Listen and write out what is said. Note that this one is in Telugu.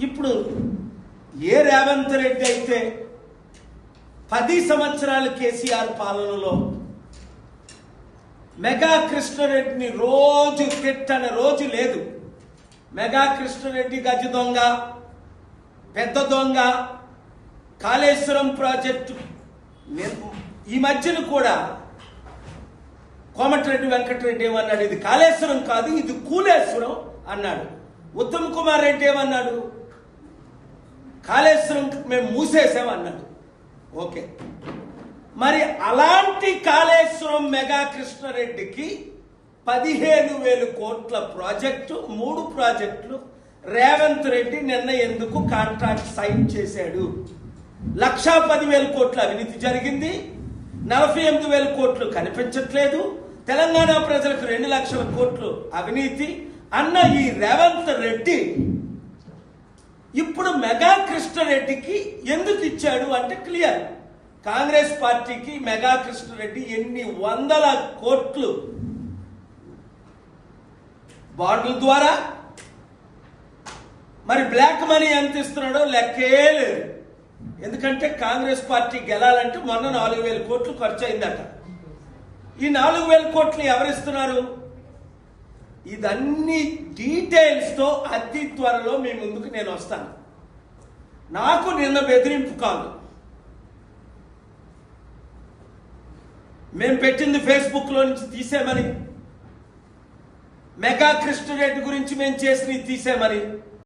ఇప్పుడు ఏ రేవంత్ రెడ్డి అయితే 10 సంవత్సరాలు కేసీఆర్ పాలనలో మెగా కృష్ణారెడ్డిని రోజు తిట్టని రోజు లేదు. మెగా కృష్ణారెడ్డి గజ దొంగ, పెద్ద దొంగ, కాళేశ్వరం ప్రాజెక్టు. ఈ మధ్యన కూడా కోమటిరెడ్డి వెంకటరెడ్డి ఏమన్నాడు, ఇది కాళేశ్వరం కాదు, ఇది కూలేశ్వరం అన్నాడు. ఉత్తమ్ కుమార్ రెడ్డి ఏమన్నాడు, కాళేశ్వరం మేము మూసేసామన్నాడు. ఓకే, మరి అలాంటి కాళేశ్వరం మెగా కృష్ణారెడ్డికి 15,000 కోట్ల ప్రాజెక్టు, 3 ప్రాజెక్టులు రేవంత్ రెడ్డి నిన్న ఎందుకు కాంట్రాక్ట్ సైన్ చేశాడు? 1,10,000 కోట్ల అవినీతి జరిగింది, 48,000 కోట్లు కనిపించట్లేదు. తెలంగాణ ప్రజలకు 2 లక్షల కోట్లు అవినీతి అన్న ఈ రేవంత్ రెడ్డి ఇప్పుడు మెగా కృష్ణారెడ్డికి ఎందుకు ఇచ్చాడు అంటే క్లియర్. కాంగ్రెస్ పార్టీకి మెగా కృష్ణారెడ్డి ఎన్ని వందల కోట్లు బాండ్ల ద్వారా, మరి బ్లాక్ మనీ ఎంత ఇస్తున్నాడో లెక్కే లేదు. ఎందుకంటే కాంగ్రెస్ పార్టీ గెలాలంటే మొన్న 4,000 కోట్లు ఖర్చు అయిందట. ఈ 4,000 కోట్లు ఎవరిస్తున్నారు? ఇదన్నీ డీటెయిల్స్తో అతి త్వరలో మీ ముందుకు నేను వస్తాను. నాకు నిన్న బెదిరింపు కాదు, మేము పెట్టింది ఫేస్బుక్లో నుంచి తీసేమని, మెగా కృష్ణారెడ్డి గురించి మేము చేసినవి తీసేమని.